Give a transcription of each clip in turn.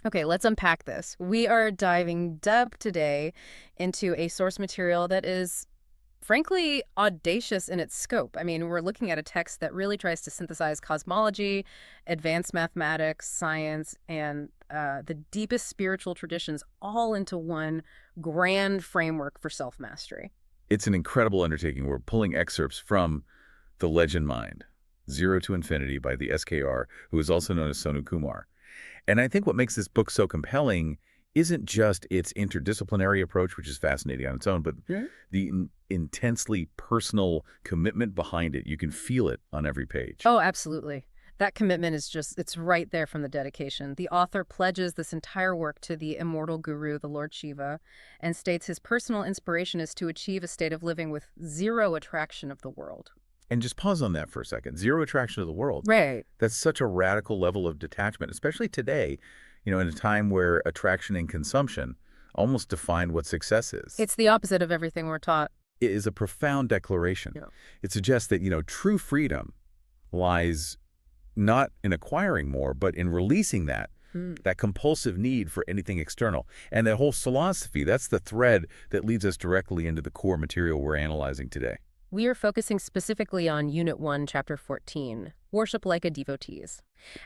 Okay, let's unpack this. We are diving deep today into a source material that is, frankly, audacious in its scope. I mean, we're looking at a text that really tries to synthesize cosmology, advanced mathematics, science, and the deepest spiritual traditions all into one grand framework for self-mastery. It's an incredible undertaking. We're pulling excerpts from The Legend Mind, Zero to Infinity by the SKR, who is also known as Sonu Kumar. And I think what makes this book so compelling isn't just its interdisciplinary approach, which is fascinating on its own, but Yeah. the intensely personal commitment behind it. You can feel it on every page. Oh, absolutely. That commitment is just, it's right there from the dedication. The author pledges this entire work to the immortal guru, the Lord Shiva, and states his personal inspiration is to achieve a state of living with zero attraction of the world. And just pause on that for a second. Zero attraction to the world. Right. That's such a radical level of detachment, especially today, in a time where attraction and consumption almost define what success is. It's the opposite of everything we're taught. It is a profound declaration. Yeah. It suggests that, true freedom lies not in acquiring more, but in releasing that compulsive need for anything external. And that whole philosophy, that's the thread that leads us directly into the core material we're analyzing today. We are focusing specifically on Unit 1, Chapter 14, Worship Like a Devotees.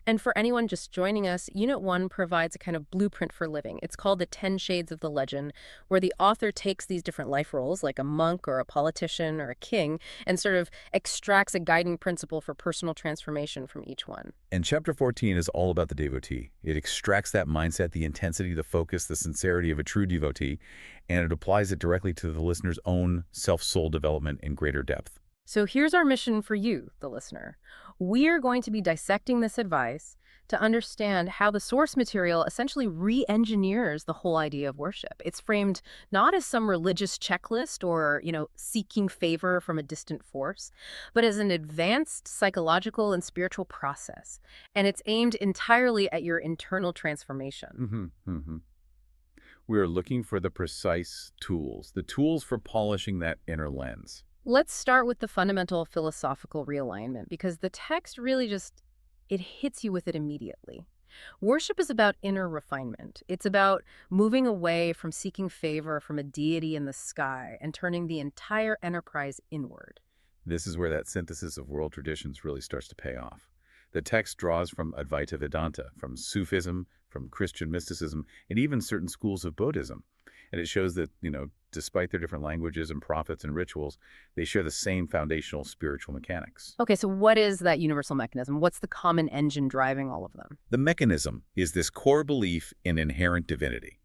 And for anyone just joining us, Unit 1 provides a kind of blueprint for living. It's called the 10 Shades of the Legend, where the author takes these different life roles, like a monk or a politician or a king, and sort of extracts a guiding principle for personal transformation from each one. And chapter 14 is all about the devotee. It extracts that mindset, the intensity, the focus, the sincerity of a true devotee, and it applies it directly to the listener's own self-soul development in greater depth. So here's our mission for you, the listener. We are going to be dissecting this advice to understand how the source material essentially re-engineers the whole idea of worship. It's framed not as some religious checklist or, seeking favor from a distant force, but as an advanced psychological and spiritual process. And it's aimed entirely at your internal transformation. We are looking for the precise tools, the tools for polishing that inner lens. Let's start with the fundamental philosophical realignment, because the text really just, it hits you with it immediately. Worship is about inner refinement. It's about moving away from seeking favor from a deity in the sky and turning the entire enterprise inward. This is where that synthesis of world traditions really starts to pay off. The text draws from Advaita Vedanta, from Sufism, from Christian mysticism, and even certain schools of Buddhism. And it shows that, despite their different languages and prophets and rituals, they share the same foundational spiritual mechanics. Okay, so what is that universal mechanism? What's the common engine driving all of them? The mechanism is this core belief in inherent divinity.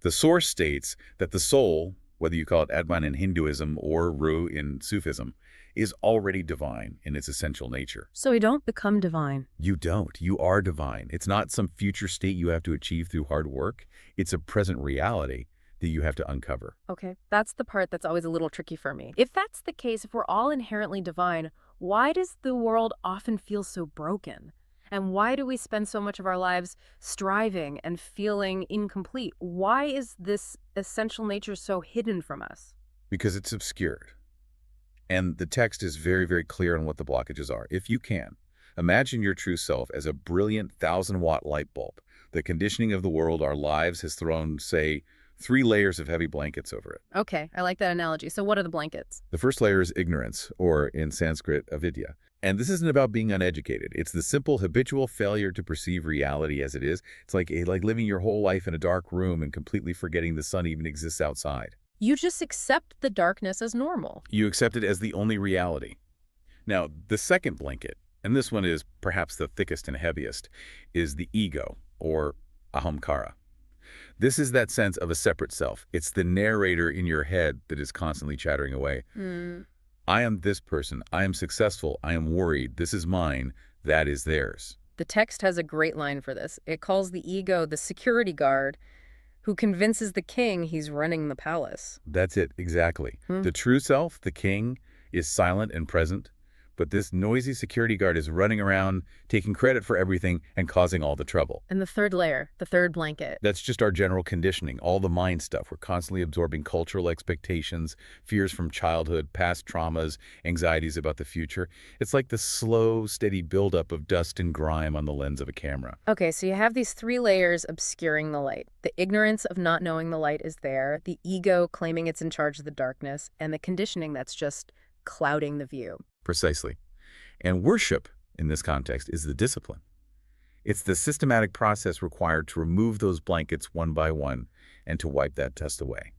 The source states that the soul, whether you call it Atman in Hinduism or Ru in Sufism, is already divine in its essential nature. So we don't become divine. You don't. You are divine. It's not some future state you have to achieve through hard work. It's a present reality that you have to uncover. Okay, that's the part that's always a little tricky for me. If that's the case, if we're all inherently divine, why does the world often feel so broken? And why do we spend so much of our lives striving and feeling incomplete? Why is this essential nature so hidden from us? Because it's obscured. And the text is very, very clear on what the blockages are. If you can, imagine your true self as a brilliant 1,000-watt light bulb. The conditioning of the world, our lives, has thrown, say, 3 layers of heavy blankets over it. Okay, I like that analogy. So what are the blankets? The first layer is ignorance, or in Sanskrit, avidya. And this isn't about being uneducated. It's the simple, habitual failure to perceive reality as it is. It's like living your whole life in a dark room and completely forgetting the sun even exists outside. You just accept the darkness as normal. You accept it as the only reality. Now, the second blanket, and this one is perhaps the thickest and heaviest, is the ego, or ahamkara. This is that sense of a separate self. It's the narrator in your head that is constantly chattering away. I am this person. I am successful. I am worried. This is mine. That is theirs. The text has a great line for this. It calls the ego the security guard who convinces the king he's running the palace. That's it, exactly. The true self, the king, is silent and present, But this noisy security guard is running around, taking credit for everything and causing all the trouble. And the third layer, the third blanket. That's just our general conditioning, all the mind stuff. We're constantly absorbing cultural expectations, fears from childhood, past traumas, anxieties about the future. It's like the slow, steady buildup of dust and grime on the lens of a camera. Okay, so you have these three layers obscuring the light. The ignorance of not knowing the light is there, the ego claiming it's in charge of the darkness, and the conditioning that's just clouding the view. Precisely. And worship, in this context, is the discipline. It's the systematic process required to remove those blankets one by one and to wipe that dust away.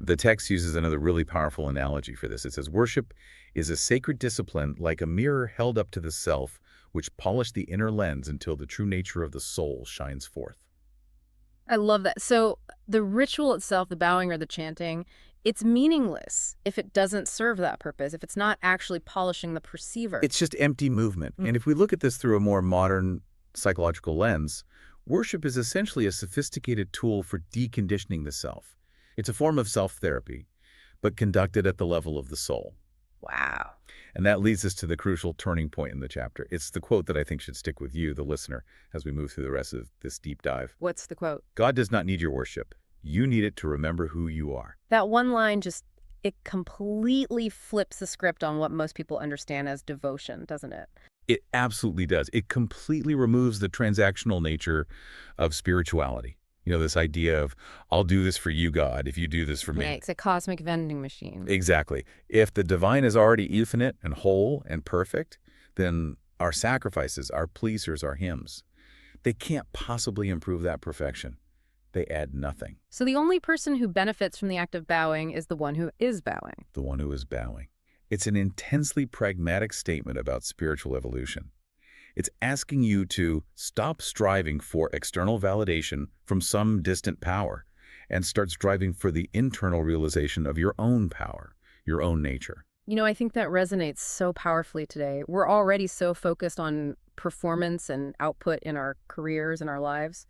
The text uses another really powerful analogy for this. It says, worship is a sacred discipline like a mirror held up to the self, which polished the inner lens until the true nature of the soul shines forth. I love that. So the ritual itself, the bowing or the chanting, it's meaningless if it doesn't serve that purpose, if it's not actually polishing the perceiver. It's just empty movement. And if we look at this through a more modern psychological lens, worship is essentially a sophisticated tool for deconditioning the self. It's a form of self-therapy, but conducted at the level of the soul. Wow. And that leads us to the crucial turning point in the chapter. It's the quote that I think should stick with you, the listener, as we move through the rest of this deep dive. What's the quote? God does not need your worship. You need it to remember who you are. That one line just, it completely flips the script on what most people understand as devotion, doesn't it? It absolutely does. It completely removes the transactional nature of spirituality. You know, this idea of, I'll do this for you, God, if you do this for me. Yeah, it's a cosmic vending machine. Exactly. If the divine is already infinite and whole and perfect, then our sacrifices, our pleasers, our hymns, they can't possibly improve that perfection. They add nothing. So the only person who benefits from the act of bowing is the one who is bowing. The one who is bowing. It's an intensely pragmatic statement about spiritual evolution. It's asking you to stop striving for external validation from some distant power and start striving for the internal realization of your own power, your own nature. You know, I think that resonates so powerfully today. We're already so focused on performance and output in our careers and our lives.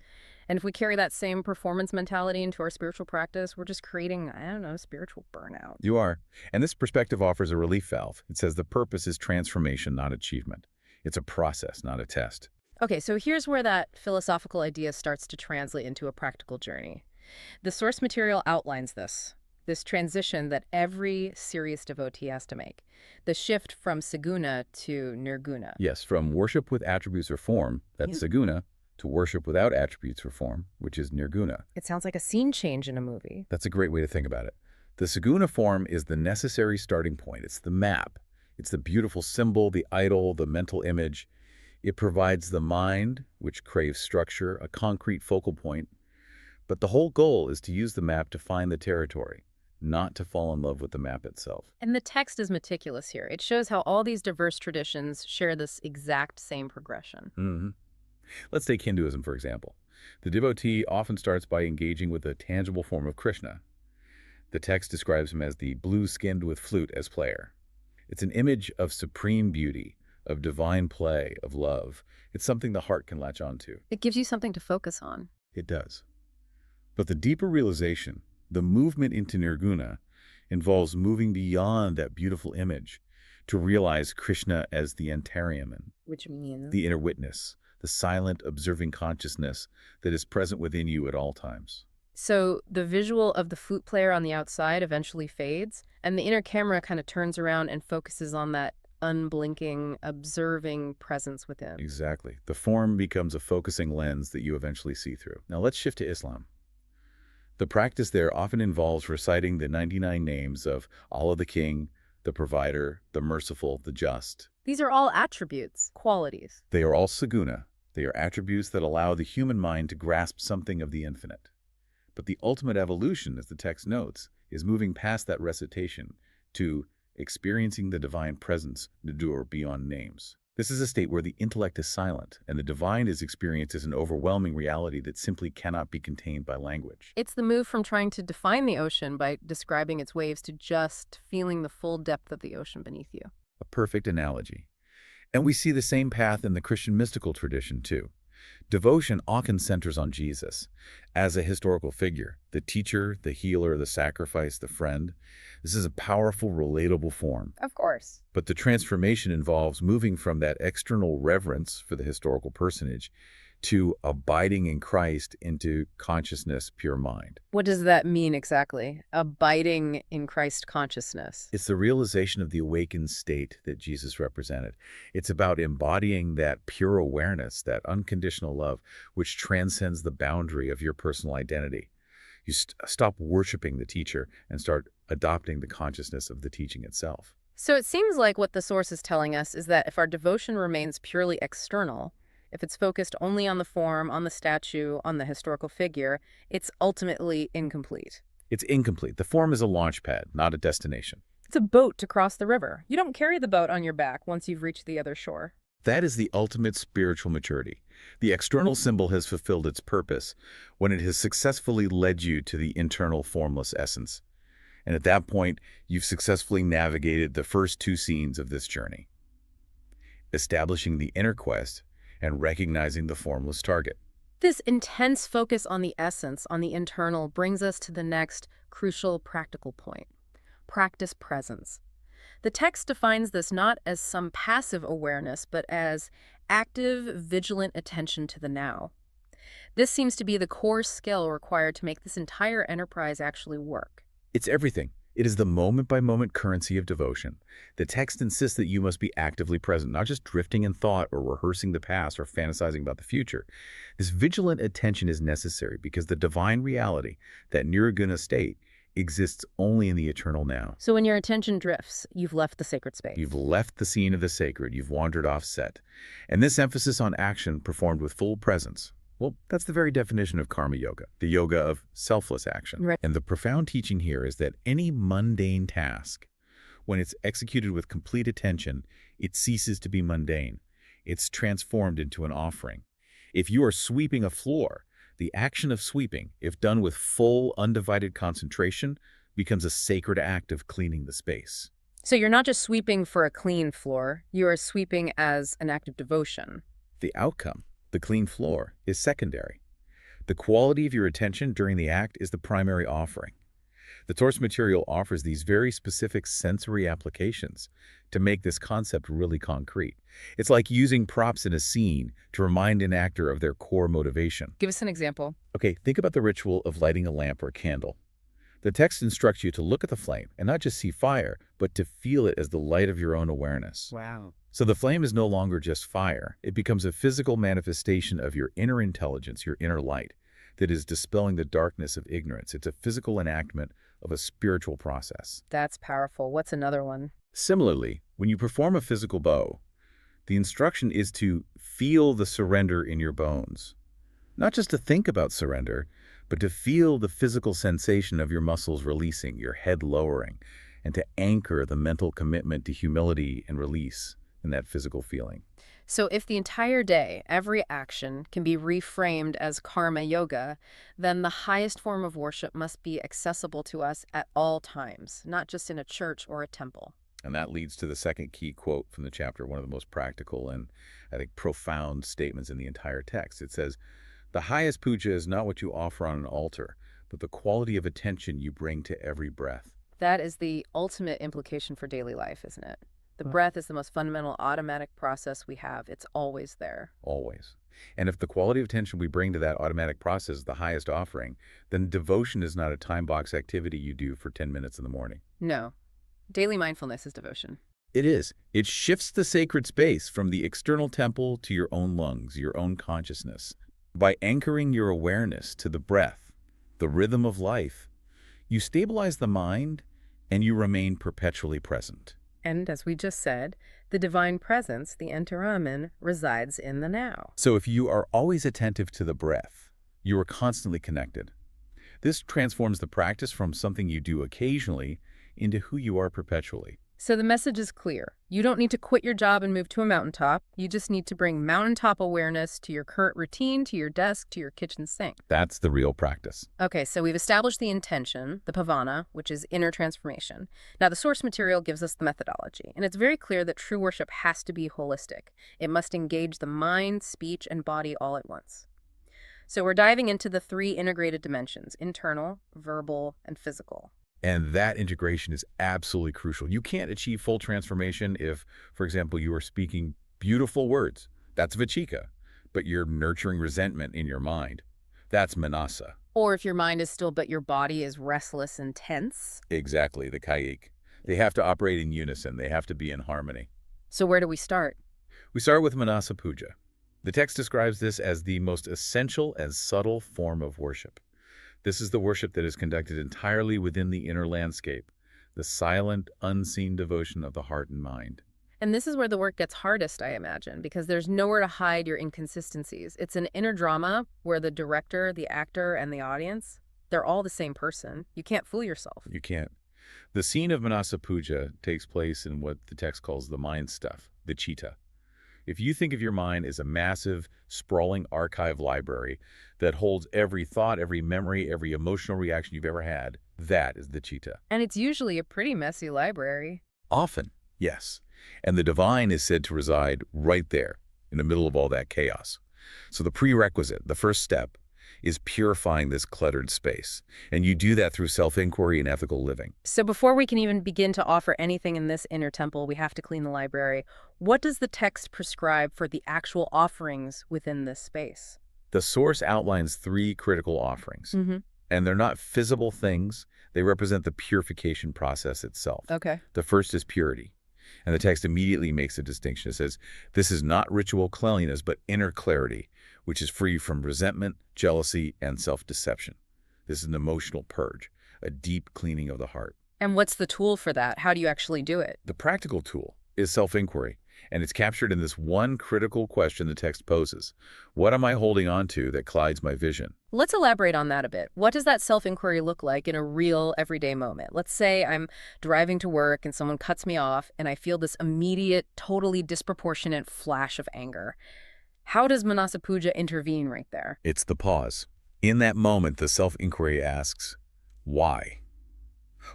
And if we carry that same performance mentality into our spiritual practice, we're just creating, I don't know, spiritual burnout. You are. And this perspective offers a relief valve. It says the purpose is transformation, not achievement. It's a process, not a test. Okay, so here's where that philosophical idea starts to translate into a practical journey. The source material outlines this transition that every serious devotee has to make. The shift from saguna to nirguna. Yes, from worship with attributes or form, that's saguna, to worship without attributes or form, which is nirguna. It sounds like a scene change in a movie. That's a great way to think about it. The saguna form is the necessary starting point. It's the map. It's the beautiful symbol, the idol, the mental image. It provides the mind, which craves structure, a concrete focal point. But the whole goal is to use the map to find the territory, not to fall in love with the map itself. And the text is meticulous here. It shows how all these diverse traditions share this exact same progression. Let's take Hinduism, for example. The devotee often starts by engaging with a tangible form of Krishna. The text describes him as the blue-skinned with flute as player. It's an image of supreme beauty, of divine play, of love. It's something the heart can latch onto. It gives you something to focus on. It does. But the deeper realization, the movement into nirguna, involves moving beyond that beautiful image to realize Krishna as the antarium, Which means? the inner witness, the silent, observing consciousness that is present within you at all times. So the visual of the flute player on the outside eventually fades, and the inner camera kind of turns around and focuses on that unblinking, observing presence within. Exactly. The form becomes a focusing lens that you eventually see through. Now let's shift to Islam. The practice there often involves reciting the 99 names of Allah the King, the Provider, the Merciful, the Just. These are all attributes, qualities. They are all saguna. They are attributes that allow the human mind to grasp something of the infinite. But the ultimate evolution, as the text notes, is moving past that recitation to experiencing the divine presence, nadur, beyond names. This is a state where the intellect is silent, and the divine is experienced as an overwhelming reality that simply cannot be contained by language. It's the move from trying to define the ocean by describing its waves to just feeling the full depth of the ocean beneath you. A perfect analogy. And we see the same path in the Christian mystical tradition, too. Devotion often centers on Jesus as a historical figure, the teacher, the healer, the sacrifice, the friend. This is a powerful, relatable form. Of course. But the transformation involves moving from that external reverence for the historical personage to abiding in Christ into consciousness, pure mind. What does that mean exactly? Abiding in Christ consciousness. It's the realization of the awakened state that Jesus represented. It's about embodying that pure awareness, that unconditional love, which transcends the boundary of your personal identity. You stop worshiping the teacher and start adopting the consciousness of the teaching itself. So it seems like what the source is telling us is that if our devotion remains purely external, if it's focused only on the form, on the statue, on the historical figure, it's ultimately incomplete. It's incomplete. The form is a launch pad, not a destination. It's a boat to cross the river. You don't carry the boat on your back once you've reached the other shore. That is the ultimate spiritual maturity. The external symbol has fulfilled its purpose when it has successfully led you to the internal formless essence. And at that point, you've successfully navigated the first two scenes of this journey, establishing the inner quest and recognizing the formless target. This intense focus on the essence, on the internal, brings us to the next crucial practical point: practice presence. The text defines this not as some passive awareness, but as active, vigilant attention to the now. This seems to be the core skill required to make this entire enterprise actually work. It's everything. It is the moment-by-moment currency of devotion. The text insists that you must be actively present, not just drifting in thought or rehearsing the past or fantasizing about the future. This vigilant attention is necessary because the divine reality, that nirguna state, exists only in the eternal now. So when your attention drifts, you've left the sacred space. You've left the scene of the sacred. You've wandered off set. And this emphasis on action performed with full presence, well, that's the very definition of karma yoga, the yoga of selfless action. Right. And the profound teaching here is that any mundane task, when it's executed with complete attention, it ceases to be mundane. It's transformed into an offering. If you are sweeping a floor, the action of sweeping, if done with full, undivided concentration, becomes a sacred act of cleaning the space. So you're not just sweeping for a clean floor, you are sweeping as an act of devotion. The outcome, the clean floor, is secondary. The quality of your attention during the act is the primary offering. The source material offers these very specific sensory applications to make this concept really concrete. It's like using props in a scene to remind an actor of their core motivation. Give us an example. Okay, think about the ritual of lighting a lamp or a candle. The text instructs you to look at the flame and not just see fire, but to feel it as the light of your own awareness. Wow. So the flame is no longer just fire. It becomes a physical manifestation of your inner intelligence, your inner light, that is dispelling the darkness of ignorance. It's a physical enactment of a spiritual process. That's powerful. What's another one? Similarly, when you perform a physical bow, the instruction is to feel the surrender in your bones. Not just to think about surrender, but to feel the physical sensation of your muscles releasing, your head lowering, and to anchor the mental commitment to humility and release in that physical feeling. So if the entire day, every action can be reframed as karma yoga, then the highest form of worship must be accessible to us at all times, not just in a church or a temple. And that leads to the second key quote from the chapter, one of the most practical and, I think, profound statements in the entire text. It says, "The highest puja is not what you offer on an altar, but the quality of attention you bring to every breath." That is the ultimate implication for daily life, isn't it? The breath is the most fundamental automatic process we have. It's always there. Always. And if the quality of attention we bring to that automatic process is the highest offering, then devotion is not a time box activity you do for 10 minutes in the morning. No. Daily mindfulness is devotion. It is. It shifts the sacred space from the external temple to your own lungs, your own consciousness. By anchoring your awareness to the breath, the rhythm of life, you stabilize the mind and you remain perpetually present. And as we just said, the divine presence, the enteramen, resides in the now. So if you are always attentive to the breath, you are constantly connected. This transforms the practice from something you do occasionally into who you are perpetually. So the message is clear. You don't need to quit your job and move to a mountaintop. You just need to bring mountaintop awareness to your current routine, to your desk, to your kitchen sink. That's the real practice. Okay, so we've established the intention, the pavana, which is inner transformation. Now, the source material gives us the methodology, and it's very clear that true worship has to be holistic. It must engage the mind, speech, and body all at once. So we're diving into the three integrated dimensions: internal, verbal, and physical. And that integration is absolutely crucial. You can't achieve full transformation if, for example, you are speaking beautiful words. That's vachika. But you're nurturing resentment in your mind. That's manasa. Or if your mind is still, but your body is restless and tense. Exactly, the kayik. They have to operate in unison. They have to be in harmony. So where do we start? We start with manasa puja. The text describes this as the most essential and subtle form of worship. This is the worship that is conducted entirely within the inner landscape, the silent, unseen devotion of the heart and mind. And this is where the work gets hardest, I imagine, because there's nowhere to hide your inconsistencies. It's an inner drama where the director, the actor, and the audience, they're all the same person. You can't fool yourself. You can't. The scene of Manasa Puja takes place in what the text calls the mind stuff, the chitta. If you think of your mind as a massive, sprawling archive library that holds every thought, every memory, every emotional reaction you've ever had, that is the chitta. And it's usually a pretty messy library. Often, yes. And the divine is said to reside right there, in the middle of all that chaos. So the prerequisite, the first step, is purifying this cluttered space. And you do that through self-inquiry and ethical living. So before we can even begin to offer anything in this inner temple, we have to clean the library. What does the text prescribe for the actual offerings within this space? The source outlines three critical offerings. Mm-hmm. And they're not visible things. They represent the purification process itself. Okay. The first is purity. And the text immediately makes a distinction. It says, this is not ritual cleanliness, but inner clarity, which is free from resentment, jealousy, and self-deception. This is an emotional purge, a deep cleaning of the heart. And what's the tool for that? How do you actually do it? The practical tool is self-inquiry, and it's captured in this one critical question the text poses. What am I holding on to that clouds my vision? Let's elaborate on that a bit. What does that self-inquiry look like in a real everyday moment? Let's say I'm driving to work and someone cuts me off and I feel this immediate, totally disproportionate flash of anger. How does Manasa Puja intervene right there? It's the pause. In that moment, the self-inquiry asks, why?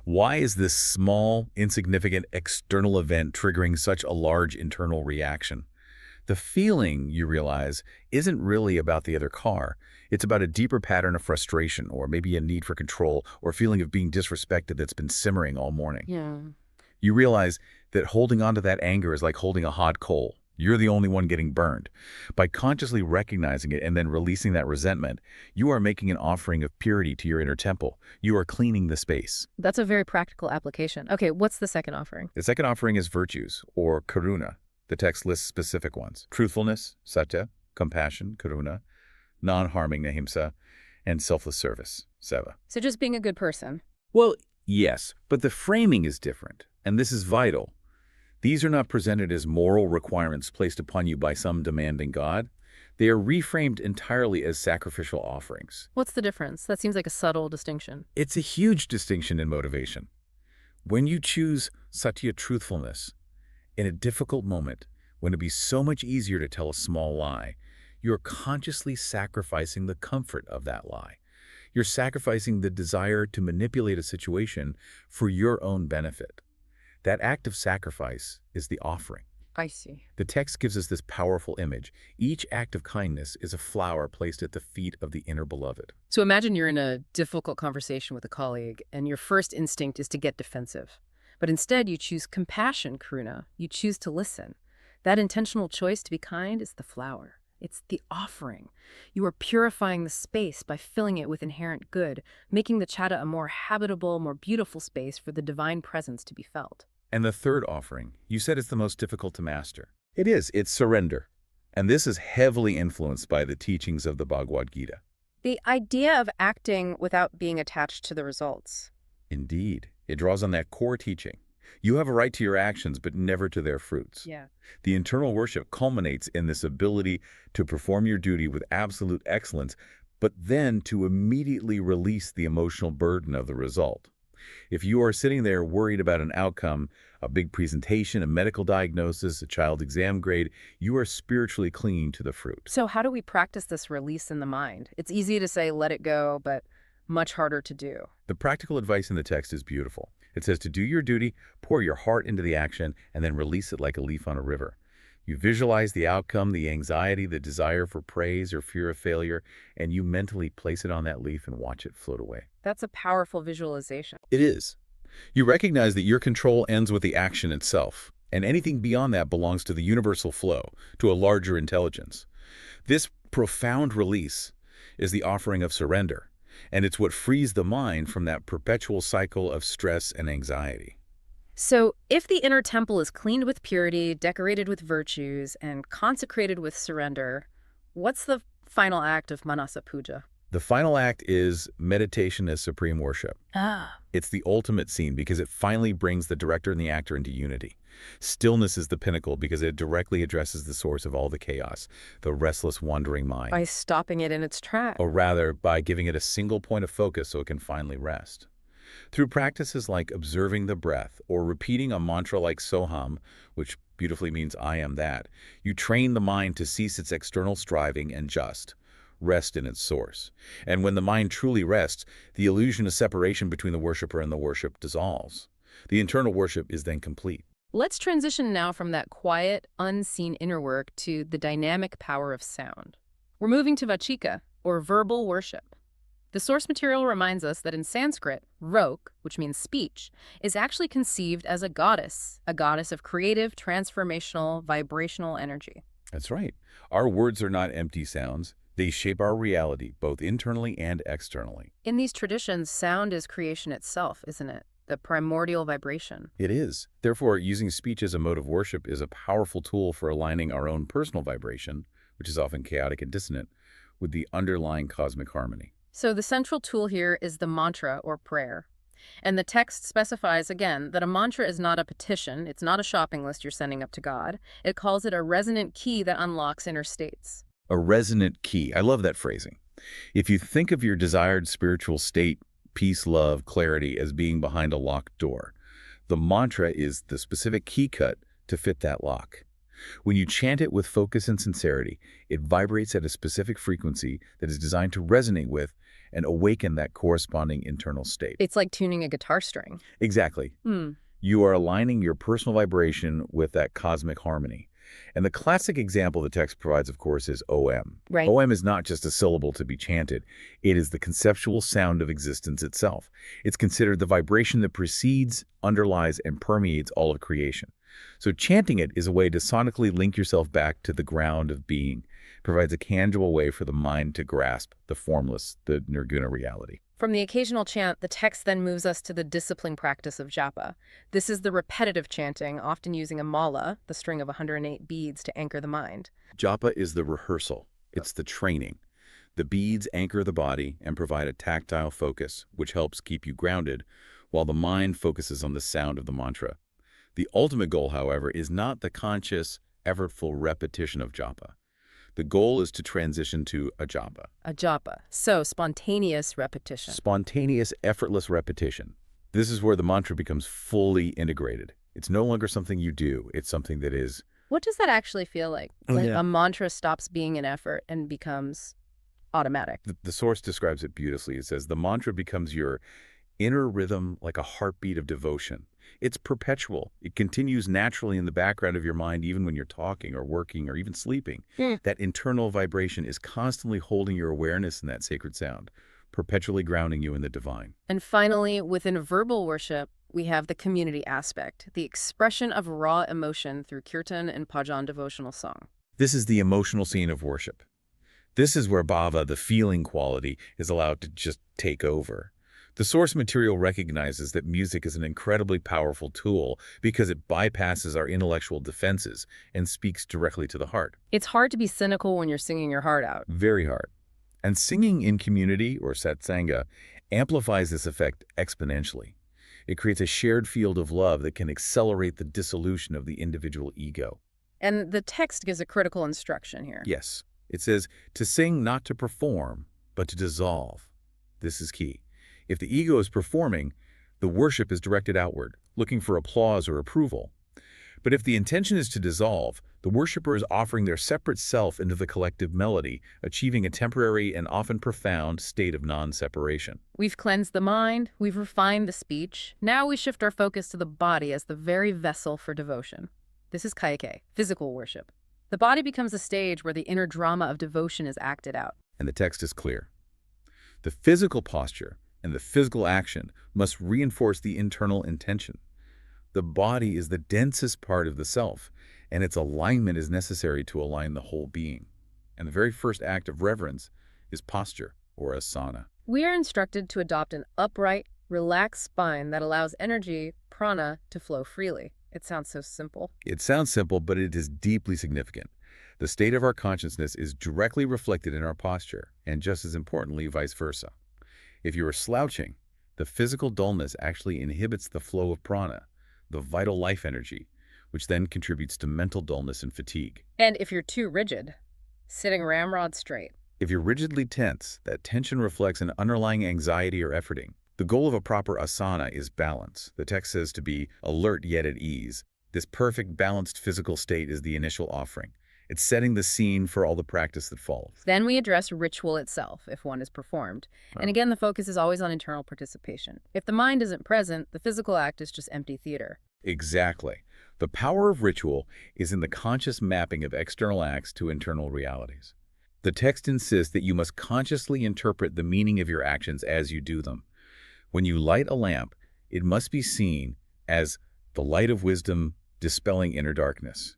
Why is this small, insignificant external event triggering such a large internal reaction? The feeling, you realize, isn't really about the other car. It's about a deeper pattern of frustration, or maybe a need for control, or a feeling of being disrespected that's been simmering all morning. Yeah. You realize that holding on to that anger is like holding a hot coal. You're the only one getting burned. By consciously recognizing it and then releasing that resentment, you are making an offering of purity to your inner temple. You are cleaning the space. That's a very practical application. Okay, what's the second offering? The second offering is virtues, or karuna. The text lists specific ones: truthfulness, satya, compassion, karuna, non-harming, ahimsa, and selfless service, seva. So just being a good person. Well, yes, but the framing is different, and this is vital. These are not presented as moral requirements placed upon you by some demanding God. They are reframed entirely as sacrificial offerings. What's the difference? That seems like a subtle distinction. It's a huge distinction in motivation. When you choose satya, truthfulness, in a difficult moment, when it'd be so much easier to tell a small lie, you're consciously sacrificing the comfort of that lie. You're sacrificing the desire to manipulate a situation for your own benefit. That act of sacrifice is the offering. I see. The text gives us this powerful image. Each act of kindness is a flower placed at the feet of the inner beloved. So imagine you're in a difficult conversation with a colleague, and your first instinct is to get defensive. But instead, you choose compassion, karuna. You choose to listen. That intentional choice to be kind is the flower. It's the offering. You are purifying the space by filling it with inherent good, making the chatta a more habitable, more beautiful space for the divine presence to be felt. And the third offering, you said it's the most difficult to master. It is. It's surrender. And this is heavily influenced by the teachings of the Bhagavad Gita. The idea of acting without being attached to the results. Indeed. It draws on that core teaching. You have a right to your actions, but never to their fruits. Yeah. The internal worship culminates in this ability to perform your duty with absolute excellence, but then to immediately release the emotional burden of the result. If you are sitting there worried about an outcome, a big presentation, a medical diagnosis, a child exam grade, you are spiritually clinging to the fruit. So how do we practice this release in the mind? It's easy to say, let it go, but much harder to do. The practical advice in the text is beautiful. It says to do your duty, pour your heart into the action, and then release it like a leaf on a river. You visualize the outcome, the anxiety, the desire for praise or fear of failure, and you mentally place it on that leaf and watch it float away. That's a powerful visualization. It is. You recognize that your control ends with the action itself, and anything beyond that belongs to the universal flow, to a larger intelligence. This profound release is the offering of surrender, and it's what frees the mind from that perpetual cycle of stress and anxiety. So if the inner temple is cleaned with purity, decorated with virtues, and consecrated with surrender, what's the final act of Manasa Puja? The final act is meditation as supreme worship. Ah. It's the ultimate scene because it finally brings the director and the actor into unity. Stillness is the pinnacle because it directly addresses the source of all the chaos, the restless, wandering mind. By stopping it in its tracks. Or rather, by giving it a single point of focus so it can finally rest. Through practices like observing the breath or repeating a mantra like Soham, which beautifully means I am that, you train the mind to cease its external striving and just rest in its source. And when the mind truly rests, the illusion of separation between the worshiper and the worship dissolves. The internal worship is then complete. Let's transition now from that quiet, unseen inner work to the dynamic power of sound. We're moving to Vachika, or verbal worship. The source material reminds us that in Sanskrit, rok, which means speech, is actually conceived as a goddess of creative, transformational, vibrational energy. That's right. Our words are not empty sounds. They shape our reality, both internally and externally. In these traditions, sound is creation itself, isn't it? The primordial vibration. It is. Therefore, using speech as a mode of worship is a powerful tool for aligning our own personal vibration, which is often chaotic and dissonant, with the underlying cosmic harmony. So the central tool here is the mantra or prayer. And the text specifies, again, that a mantra is not a petition. It's not a shopping list you're sending up to God. It calls it a resonant key that unlocks inner states. A resonant key. I love that phrasing. If you think of your desired spiritual state, peace, love, clarity, as being behind a locked door, the mantra is the specific key cut to fit that lock. When you chant it with focus and sincerity, it vibrates at a specific frequency that is designed to resonate with and awaken that corresponding internal state. It's like tuning a guitar string. Exactly. You are aligning your personal vibration with that cosmic harmony. And the classic example the text provides, of course, is OM. Right. OM is not just a syllable to be chanted. It is the conceptual sound of existence itself. It's considered the vibration that precedes, underlies, and permeates all of creation. So chanting it is a way to sonically link yourself back to the ground of being. It provides a tangible way for the mind to grasp the formless, the nirguna reality. From the occasional chant, the text then moves us to the disciplined practice of japa. This is the repetitive chanting, often using a mala, the string of 108 beads, to anchor the mind. Japa is the rehearsal. It's the training. The beads anchor the body and provide a tactile focus, which helps keep you grounded, while the mind focuses on the sound of the mantra. The ultimate goal, however, is not the conscious, effortful repetition of japa. The goal is to transition to a japa. A japa, so spontaneous repetition. Spontaneous, effortless repetition. This is where the mantra becomes fully integrated. It's no longer something you do. It's something that is... What does that actually feel like? A mantra stops being an effort and becomes automatic. The source describes it beautifully. It says, the mantra becomes your inner rhythm, like a heartbeat of devotion. It's perpetual. It continues naturally in the background of your mind even when you're talking or working or even sleeping. That internal vibration is constantly holding your awareness in that sacred sound, perpetually grounding you in the divine. And finally, within verbal worship, we have the community aspect, the expression of raw emotion through kirtan and bhajan devotional song. This is the emotional scene of worship. This is where bhava, the feeling quality, is allowed to just take over. The source material recognizes that music is an incredibly powerful tool because it bypasses our intellectual defenses and speaks directly to the heart. It's hard to be cynical when you're singing your heart out. Very hard. And singing in community, or satsanga, amplifies this effect exponentially. It creates a shared field of love that can accelerate the dissolution of the individual ego. And the text gives a critical instruction here. Yes. It says to sing not to perform, but to dissolve. This is key. If the ego is performing, The worship is directed outward, looking for applause or approval. But if the intention is to dissolve, the worshiper is offering their separate self into the collective melody, achieving a temporary and often profound state of non-separation. We've cleansed the mind, we've refined the speech. Now we shift our focus to the body as the very vessel for devotion. This is kaike, physical worship. The body becomes a stage where the inner drama of devotion is acted out. And the text is clear. The physical posture and the physical action must reinforce the internal intention. The body is the densest part of the self, and its alignment is necessary to align the whole being. And the very first act of reverence is posture, or asana. We are instructed to adopt an upright, relaxed spine that allows energy, prana, to flow freely. It sounds so simple. It sounds simple, but it is deeply significant. The state of our consciousness is directly reflected in our posture, and just as importantly, vice versa. If you are slouching, the physical dullness actually inhibits the flow of prana, the vital life energy, which then contributes to mental dullness and fatigue. And if you're too rigid, sitting ramrod straight. If you're rigidly tense, that tension reflects an underlying anxiety or efforting. The goal of a proper asana is balance. The text says to be alert yet at ease. This perfect, balanced physical state is the initial offering. It's setting the scene for all the practice that follows. Then we address ritual itself, if one is performed. And again, the focus is always on internal participation. If the mind isn't present, the physical act is just empty theater. Exactly. The power of ritual is in the conscious mapping of external acts to internal realities. The text insists that you must consciously interpret the meaning of your actions as you do them. When you light a lamp, it must be seen as the light of wisdom dispelling inner darkness.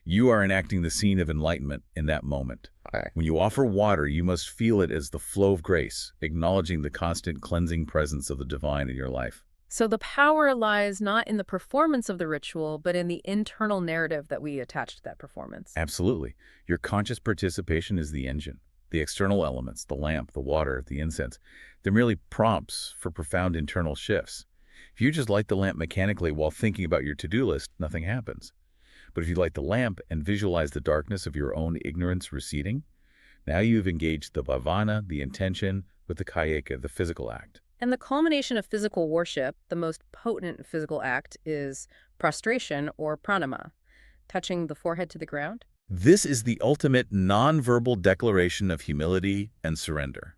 You are enacting the scene of enlightenment in that moment. When you offer water, you must feel it as the flow of grace, acknowledging the constant cleansing presence of the divine in your life. So the power lies not in the performance of the ritual, but in the internal narrative that we attach to that performance. Absolutely. Your conscious participation is the engine. The external elements, the lamp, the water, the incense, they're merely prompts for profound internal shifts. If you just light the lamp mechanically while thinking about your to-do list, nothing happens. But if you light the lamp and visualize the darkness of your own ignorance receding, now you've engaged the bhavana, the intention, with the kayaka, the physical act. And the culmination of physical worship, the most potent physical act, is prostration or pranama, touching the forehead to the ground. This is the ultimate nonverbal declaration of humility and surrender.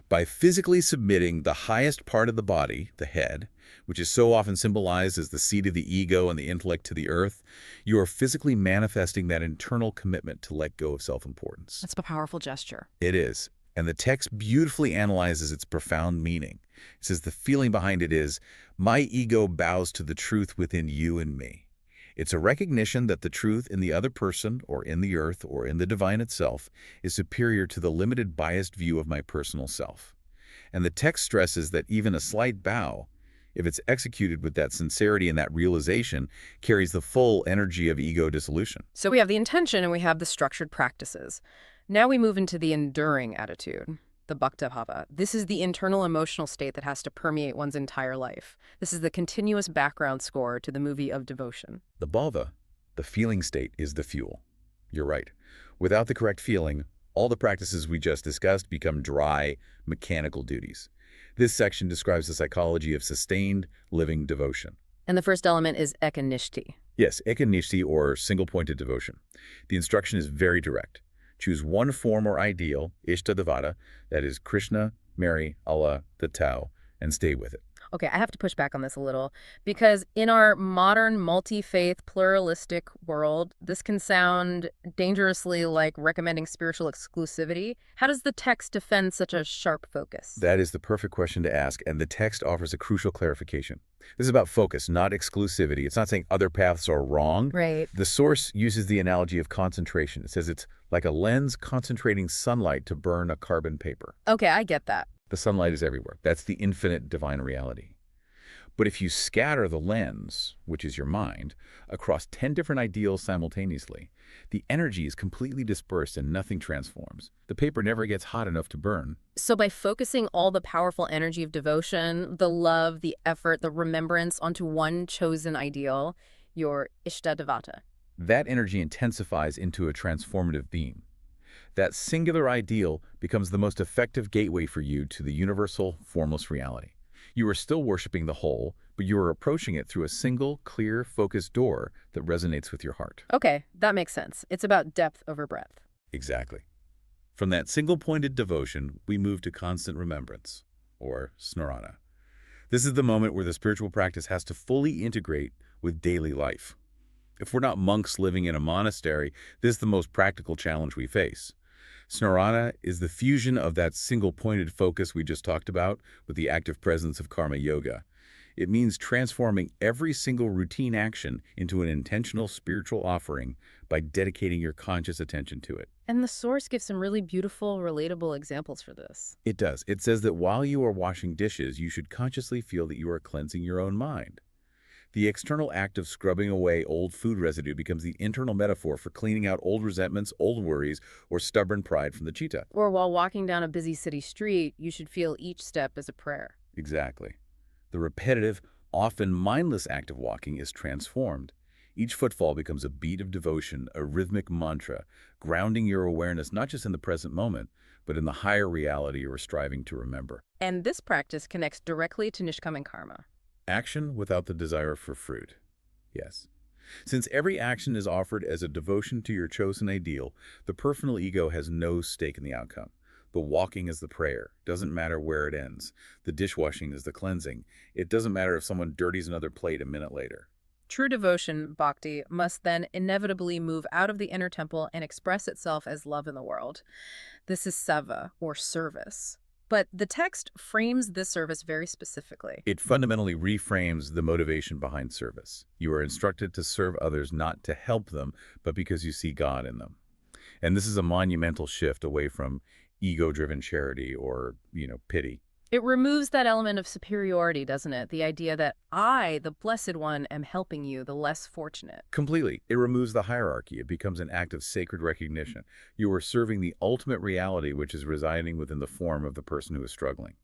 By physically submitting the highest part of the body, the head, which is so often symbolized as the seat of the ego and the intellect to the earth, you are physically manifesting that internal commitment to let go of self-importance. That's a powerful gesture. It is. And the text beautifully analyzes its profound meaning. It says the feeling behind it is, my ego bows to the truth within you and me. It's a recognition that the truth in the other person or in the earth or in the divine itself is superior to the limited biased view of my personal self. And the text stresses that even a slight bow, if it's executed with that sincerity and that realization, carries the full energy of ego dissolution. So we have the intention and we have the structured practices. Now we move into the enduring attitude, the bhakta bhava. This is the internal emotional state that has to permeate one's entire life. This is the continuous background score to the movie of devotion. The bhava, the feeling state, is the fuel. You're right. Without the correct feeling, all the practices we just discussed become dry, mechanical duties. This section describes the psychology of sustained, living devotion. And the first element is ekanishti. Yes, ekanishti, or single-pointed devotion. The instruction is very direct. Choose one form or ideal, Ishtadevata, that is Krishna, Mary, Allah, the Tao, and stay with it. Okay, I have to push back on this a little, because in our modern multi-faith pluralistic world, this can sound dangerously like recommending spiritual exclusivity. How does the text defend such a sharp focus? That is the perfect question to ask, and the text offers a crucial clarification. This is about focus, not exclusivity. It's not saying other paths are wrong. Right. The source uses the analogy of concentration. It says it's like a lens concentrating sunlight to burn a carbon paper. Okay, I get that. The sunlight is everywhere. That's the infinite divine reality. But if you scatter the lens, which is your mind, across 10 different ideals simultaneously, the energy is completely dispersed and nothing transforms. The paper never gets hot enough to burn. So by focusing all the powerful energy of devotion, the love, the effort, the remembrance onto one chosen ideal, your Ishtadevata. That energy intensifies into a transformative beam. That singular ideal becomes the most effective gateway for you to the universal, formless reality. You are still worshiping the whole, but you are approaching it through a single, clear, focused door that resonates with your heart. Okay, that makes sense. It's about depth over breadth. Exactly. From that single-pointed devotion, we move to constant remembrance, or smarana. This is the moment where the spiritual practice has to fully integrate with daily life. If we're not monks living in a monastery, this is the most practical challenge we face. Smarana is the fusion of that single-pointed focus we just talked about with the active presence of karma yoga. It means transforming every single routine action into an intentional spiritual offering by dedicating your conscious attention to it. And the source gives some really beautiful, relatable examples for this. It does. It says that while you are washing dishes, you should consciously feel that you are cleansing your own mind. The external act of scrubbing away old food residue becomes the internal metaphor for cleaning out old resentments, old worries, or stubborn pride from the chitta. Or while walking down a busy city street, you should feel each step as a prayer. Exactly. The repetitive, often mindless act of walking is transformed. Each footfall becomes a beat of devotion, a rhythmic mantra, grounding your awareness not just in the present moment, but in the higher reality you are striving to remember. And this practice connects directly to Nishkaman karma. Action without the desire for fruit. Yes. Since every action is offered as a devotion to your chosen ideal, the personal ego has no stake in the outcome. The walking is the prayer. Doesn't matter where it ends. The dishwashing is the cleansing. It doesn't matter if someone dirties another plate a minute later. True devotion, bhakti, must then inevitably move out of the inner temple and express itself as love in the world. This is seva, or service. But the text frames this service very specifically. It fundamentally reframes the motivation behind service. You are instructed to serve others not to help them, but because you see God in them. And this is a monumental shift away from ego-driven charity or, pity. It removes that element of superiority, doesn't it? The idea that I, the Blessed One, am helping you, the less fortunate. Completely. It removes the hierarchy. It becomes an act of sacred recognition. You are serving the ultimate reality which is residing within the form of the person who is struggling.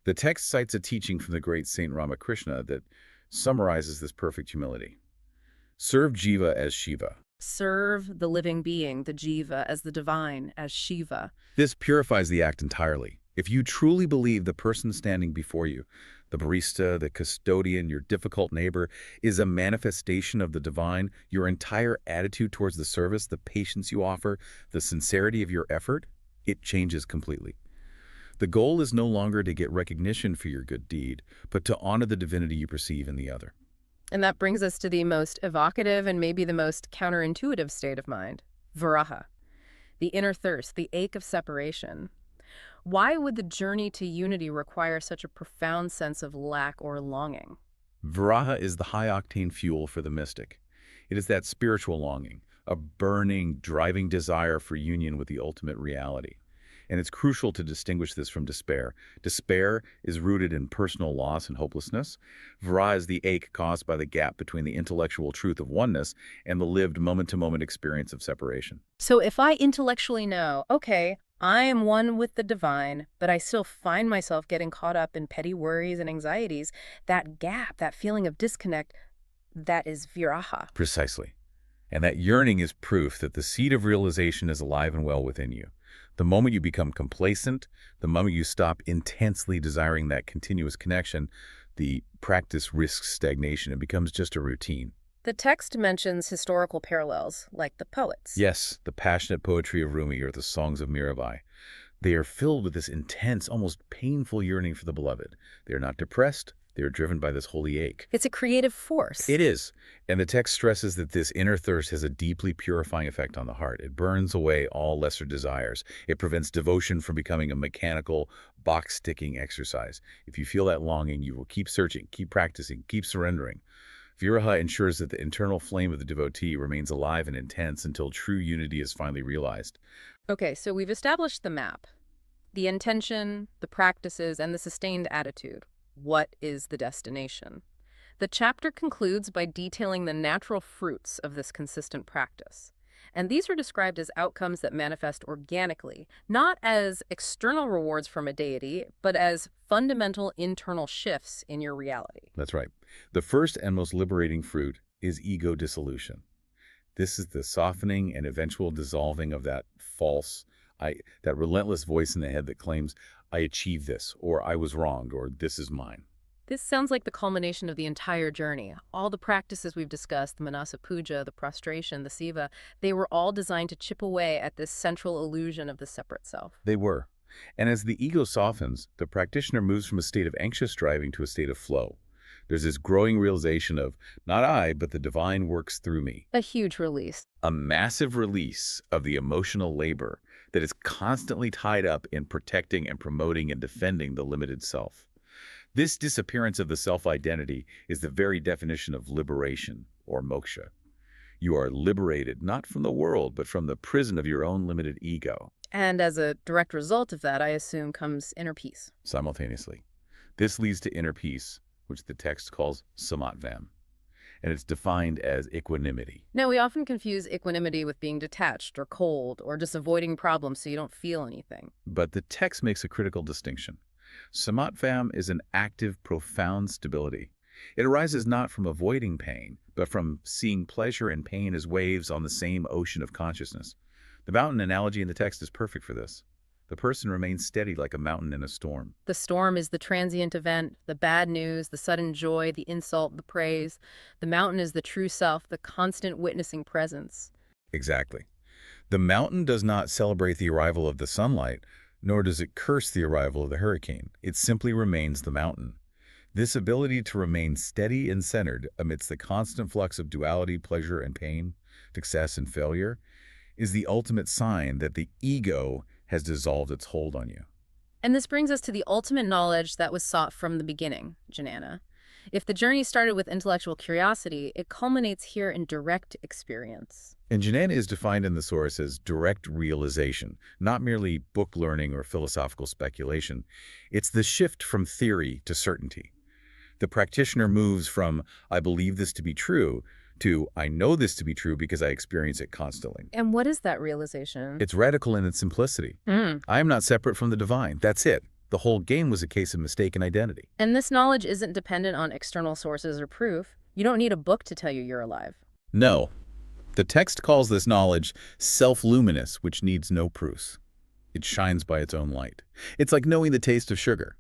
The text cites a teaching from the great Saint Ramakrishna that summarizes this perfect humility. Serve Jiva as Shiva. Serve the living being, the jiva, as the divine, as Shiva. This purifies the act entirely. If you truly believe the person standing before you, the barista, the custodian, your difficult neighbor, is a manifestation of the divine, your entire attitude towards the service, the patience you offer, the sincerity of your effort, it changes completely. The goal is no longer to get recognition for your good deed, but to honor the divinity you perceive in the other. And that brings us to the most evocative and maybe the most counterintuitive state of mind, viraha, the inner thirst, the ache of separation. Why would the journey to unity require such a profound sense of lack or longing? Viraha is the high-octane fuel for the mystic. It is that spiritual longing, a burning, driving desire for union with the ultimate reality. And it's crucial to distinguish this from despair. Despair is rooted in personal loss and hopelessness. Viraha is the ache caused by the gap between the intellectual truth of oneness and the lived moment-to-moment experience of separation. So if I intellectually know, okay, I am one with the divine, but I still find myself getting caught up in petty worries and anxieties, that gap, that feeling of disconnect, that is viraha. Precisely. And that yearning is proof that the seed of realization is alive and well within you. The moment you become complacent, the moment you stop intensely desiring that continuous connection, the practice risks stagnation and becomes just a routine. The text mentions historical parallels, like the poets. Yes, the passionate poetry of Rumi or the songs of Mirabai. They are filled with this intense, almost painful yearning for the beloved. They are not depressed. They are driven by this holy ache. It's a creative force. It is. And the text stresses that this inner thirst has a deeply purifying effect on the heart. It burns away all lesser desires. It prevents devotion from becoming a mechanical, box-ticking exercise. If you feel that longing, you will keep searching, keep practicing, keep surrendering. Viraha ensures that the internal flame of the devotee remains alive and intense until true unity is finally realized. Okay, so we've established the map, the intention, the practices, and the sustained attitude. What is the destination? The chapter concludes by detailing the natural fruits of this consistent practice. And these are described as outcomes that manifest organically, not as external rewards from a deity, but as fundamental internal shifts in your reality. That's right. The first and most liberating fruit is ego dissolution. This is the softening and eventual dissolving of that that relentless voice in the head that claims, I achieved this, or I was wronged, or this is mine. This sounds like the culmination of the entire journey. All the practices we've discussed, the Manasa Puja, the prostration, the Siva, they were all designed to chip away at this central illusion of the separate self. They were. And as the ego softens, the practitioner moves from a state of anxious striving to a state of flow. There's this growing realization of, not I, but the divine works through me. A huge release. A massive release of the emotional labor that is constantly tied up in protecting and promoting and defending the limited self. This disappearance of the self-identity is the very definition of liberation, or moksha. You are liberated not from the world, but from the prison of your own limited ego. And as a direct result of that, I assume, comes inner peace. Simultaneously, this leads to inner peace, which the text calls samatvam, and it's defined as equanimity. Now, we often confuse equanimity with being detached or cold or just avoiding problems so you don't feel anything. But the text makes a critical distinction. Samatvam is an active, profound stability. It arises not from avoiding pain, but from seeing pleasure and pain as waves on the same ocean of consciousness. The mountain analogy in the text is perfect for this. The person remains steady like a mountain in a storm. The storm is the transient event, the bad news, the sudden joy, the insult, the praise. The mountain is the true self, the constant witnessing presence. Exactly. The mountain does not celebrate the arrival of the sunlight, nor does it curse the arrival of the hurricane. It simply remains the mountain. This ability to remain steady and centered amidst the constant flux of duality, pleasure and pain, success and failure, is the ultimate sign that the ego has dissolved its hold on you. And this brings us to the ultimate knowledge that was sought from the beginning, Janana. If the journey started with intellectual curiosity, it culminates here in direct experience. And jnana is defined in the source as direct realization, not merely book learning or philosophical speculation. It's the shift from theory to certainty. The practitioner moves from, I believe this to be true, to, I know this to be true because I experience it constantly. And what is that realization? It's radical in its simplicity. Mm. I am not separate from the divine. That's it. The whole game was a case of mistaken identity. And this knowledge isn't dependent on external sources or proof. You don't need a book to tell you you're alive. No. The text calls this knowledge self-luminous, which needs no proofs. It shines by its own light. It's like knowing the taste of sugar.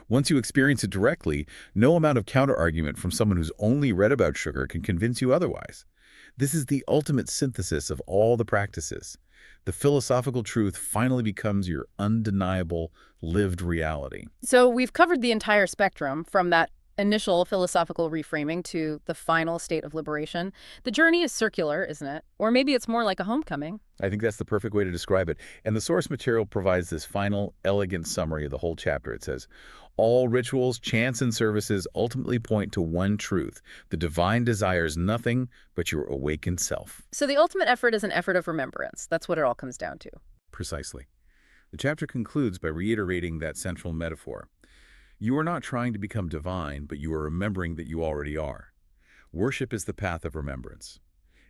Once you experience it directly, no amount of counter-argument from someone who's only read about sugar can convince you otherwise. This is the ultimate synthesis of all the practices. The philosophical truth finally becomes your undeniable, lived reality. So we've covered the entire spectrum from that initial philosophical reframing to the final state of liberation. The journey is circular, isn't it? Or maybe it's more like a homecoming. I think that's the perfect way to describe it. And the source material provides this final, elegant summary of the whole chapter. It says, all rituals, chants, and services ultimately point to one truth. The divine desires nothing but your awakened self. So the ultimate effort is an effort of remembrance. That's what it all comes down to. Precisely. The chapter concludes by reiterating that central metaphor. You are not trying to become divine, but you are remembering that you already are. Worship is the path of remembrance.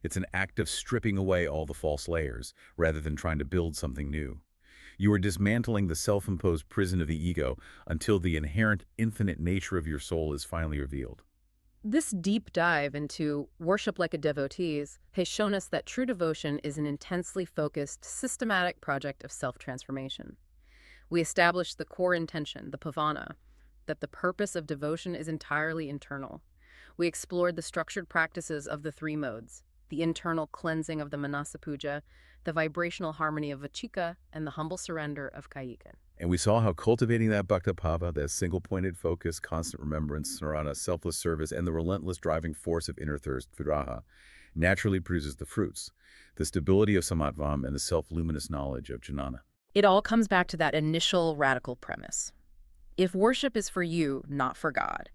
It's an act of stripping away all the false layers, rather than trying to build something new. You are dismantling the self-imposed prison of the ego until the inherent infinite nature of your soul is finally revealed. This deep dive into worship like a devotees has shown us that true devotion is an intensely focused, systematic project of self-transformation. We established the core intention, the pavana, that the purpose of devotion is entirely internal. We explored the structured practices of the three modes, the internal cleansing of the Manasa Puja, the vibrational harmony of Vachika, and the humble surrender of Kayika. And we saw how cultivating that bhakta bhava, that single-pointed focus, constant remembrance, sarana, selfless service, and the relentless driving force of inner thirst, viraha, naturally produces the fruits, the stability of samatvam and the self-luminous knowledge of jnana. It all comes back to that initial radical premise. If worship is for you, not for God,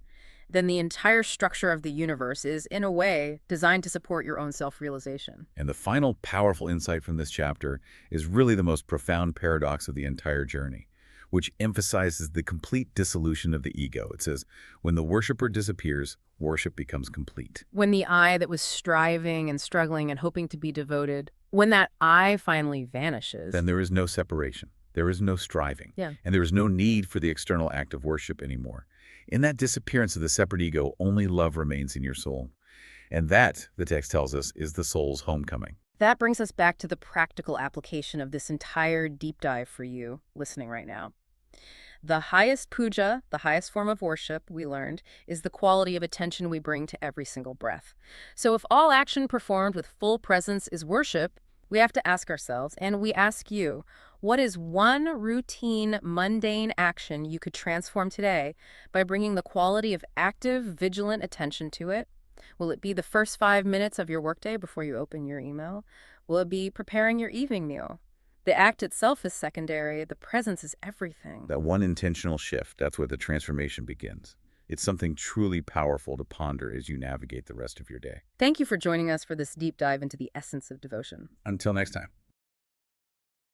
then the entire structure of the universe is, in a way, designed to support your own self-realization. And the final powerful insight from this chapter is really the most profound paradox of the entire journey, which emphasizes the complete dissolution of the ego. It says, when the worshiper disappears, worship becomes complete. When the I that was striving and struggling and hoping to be devoted, when that I finally vanishes, Then there is no separation. There is no striving. Yeah. And there is no need for the external act of worship anymore. In that disappearance of the separate ego, only love remains in your soul. And that, the text tells us, is the soul's homecoming. that brings us back to the practical application of this entire deep dive for you listening right now. The highest puja, the highest form of worship, we learned, is the quality of attention we bring to every single breath. So if all action performed with full presence is worship, we have to ask ourselves, and we ask you, what is one routine, mundane action you could transform today by bringing the quality of active, vigilant attention to it? Will it be the first 5 minutes of your workday before you open your email? Will it be preparing your evening meal? The act itself is secondary, the presence is everything. That one intentional shift, that's where the transformation begins. It's something truly powerful to ponder as you navigate the rest of your day. Thank you for joining us for this deep dive into the essence of devotion. Until next time.